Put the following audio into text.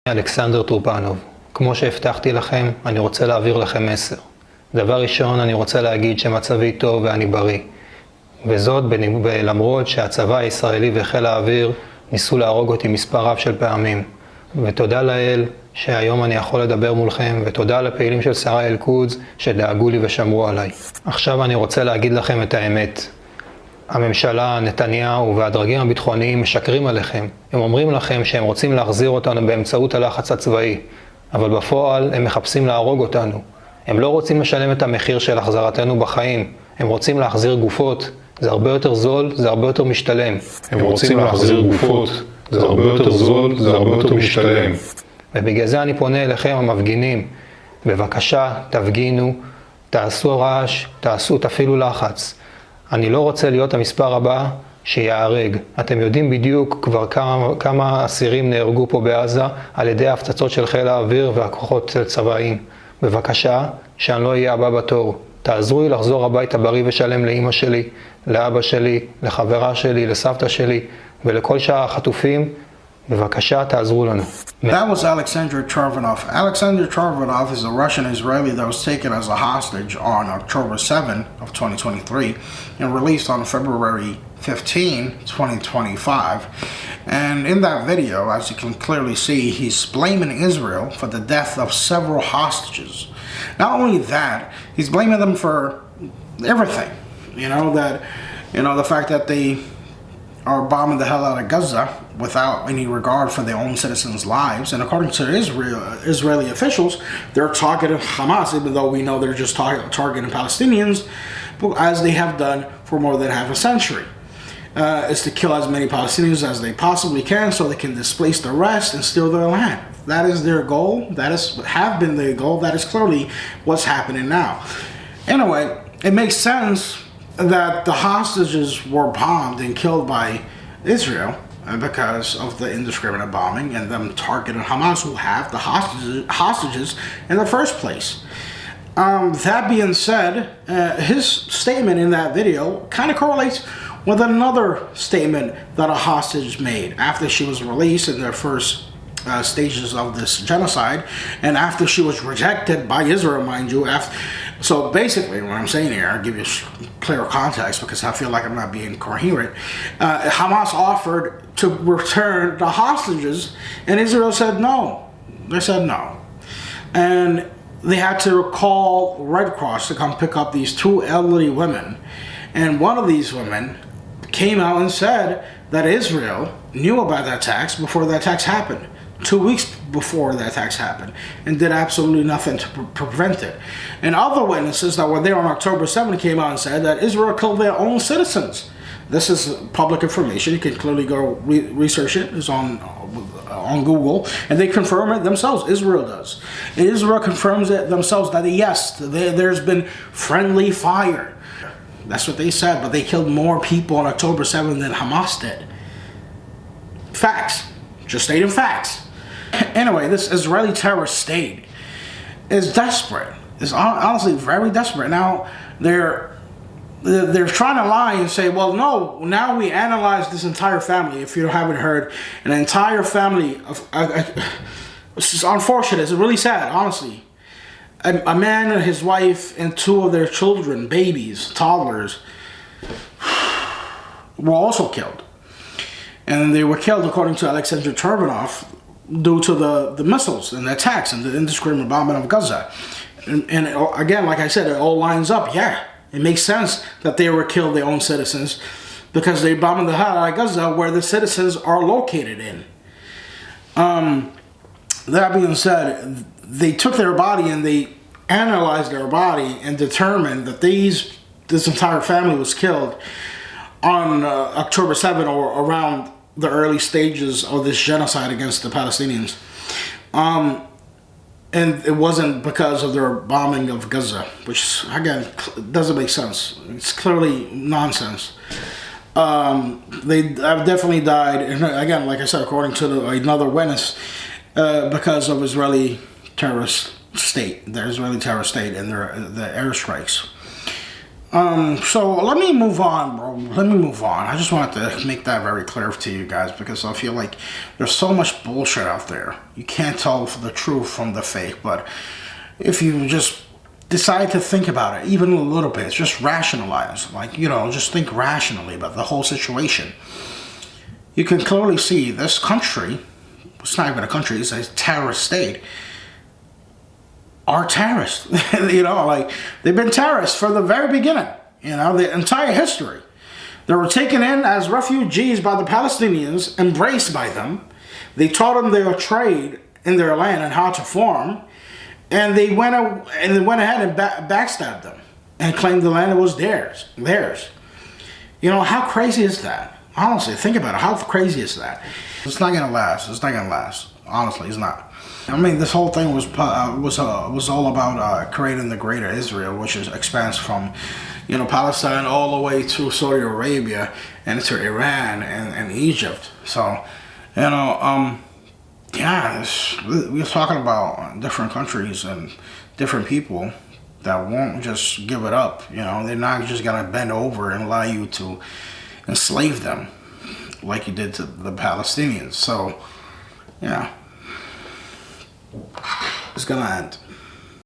אלכסנדר טרופנוב. כמו שהבטחתי לכם, אני רוצה להעביר לכם מסר. דבר ראשון, אני רוצה להגיד שמצבי טוב ואני בריא. וזאת למרות שהצבא הישראלי וחיל האוויר ניסו להרוג אותי מספר רב של פעמים. ותודה לאל שהיום אני יכול לדבר מולכם, ותודה לפעילים של שרי אל-קודס שדאגו לי ושמרו עליי. עכשיו אני רוצה להגיד לכם את האמת. הממשלה, נתניהו והדרגים הביטחוניים משקרים עליכם. הם אומרים לכם שהם רוצים להחזיר אותנו באמצעות הלחץ הצבאי, אבל בפועל הם מחפשים להרוג אותנו. הם לא רוצים לשלם את המחיר של החזרתנו בחיים. הם רוצים להחזיר גופות. זה הרבה יותר זול, זה הרבה יותר משתלם. הם רוצים להחזיר גופות. זה הרבה יותר זול, זה הרבה יותר משתלם. ובגלל זה אני פונה אליכם המפגינים. בבקשה, תפגינו, תעשו רעש, תפעילו לחץ. אני לא רוצה להיות המספר הבא שיהרג. אתם יודעים בדיוק כבר כמה אסירים נהרגו פה בעזה על ידי ההפצצות של חיל האוויר והכוחות צבאיים. בבקשה, שאני לא אהיה הבא בתור. תעזרו לי לחזור הביתה בריא ושלם לאמא שלי, לאבא שלי, לחברה שלי, לסבתא שלי ולכל שאר החטופים. בבקשה, תעזרו לנו. That was Alexander Charvanov. Alexander Charvanov is a Russian Israeli that was taken as a hostage on October 7 of 2023 and released on February 15, 2025. And in that video, as you can clearly see, he's blaming Israel for the death of several hostages. Not only that, he's blaming them for everything. The fact that they are bombing the hell out of Gaza without any regard for their own citizens' lives. And according to Israeli officials, they're targeting Hamas, even though we know they're just targeting Palestinians, as they have done for more than half a century. Is to kill as many Palestinians as they possibly can so they can displace the rest and steal their land. That is their goal. That have been their goal. That is clearly what's happening now. Anyway, it makes sense that the hostages were bombed and killed by Israel because of the indiscriminate bombing and them targeting Hamas, who have the hostages in the first place. That being said, his statement in that video kind of correlates with another statement that a hostage made after she was released in the first stages of this genocide, and after she was rejected by Israel, mind you. So basically, what I'm saying here, I'll give you clear context because I feel like I'm not being coherent. Hamas offered to return the hostages, and Israel said no. They said no. And they had to call Red Cross to come pick up these two elderly women. And one of these women came out and said that Israel knew about the attacks before the attacks happened. 2 weeks before the attacks happened, and did absolutely nothing to prevent it. And other witnesses that were there on October 7 came out and said that Israel killed their own citizens. This is public information. You can clearly go research it. It's on Google, and they confirm it themselves. Israel does. And Israel confirms it themselves that yes, there's been friendly fire. That's what they said, but they killed more people on October 7 than Hamas did. Facts. Just stating facts. Anyway, this Israeli terrorist state is desperate. It's honestly very desperate. Now, they're trying to lie and say, well, no, now we analyze this entire family. If you haven't heard, an entire family of... It's just unfortunate. It's really sad, honestly. A man and his wife and two of their children, babies, toddlers, were also killed. And they were killed, according to Alexander Charvanov, due to the missiles and the attacks and the indiscriminate bombing of Gaza. And again, like I said, it all lines up. Yeah, it makes sense that they were killed their own citizens because they bombed the hell out of Gaza where the citizens are located in. That being said, they took their body and they analyzed their body and determined that this entire family was killed on October 7 or around the early stages of this genocide against the Palestinians. And it wasn't because of their bombing of Gaza, which, again, doesn't make sense. It's clearly nonsense. They have definitely died, and again, like I said, according to another witness, because of Israeli terrorist state, the Israeli terrorist state and the airstrikes. So let me move on, bro. Let me move on. I just wanted to make that very clear to you guys because I feel like there's so much bullshit out there. You can't tell the truth from the fake, but if you just decide to think about it, even a little bit, just rationalize, like, you know, just think rationally about the whole situation. You can clearly see this country, it's not even a country, it's a terrorist state, are terrorists. You know, like, they've been terrorists from the very beginning, you know, the entire history. They were taken in as refugees by the Palestinians, embraced by them. They taught them their trade in their land and how to farm. And they went ahead and backstabbed them and claimed the land was theirs. You know, how crazy is that? Honestly, think about it. How crazy is that? It's not gonna last. It's not gonna last. Honestly, it's not. I mean, this whole thing was all about creating the Greater Israel, which expands from, you know, Palestine all the way to Saudi Arabia and to Iran and Egypt. So, you know, yeah, we're talking about different countries and different people that won't just give it up. You know, they're not just gonna bend over and allow you to enslave them like you did to the Palestinians. So, yeah, it's gonna end.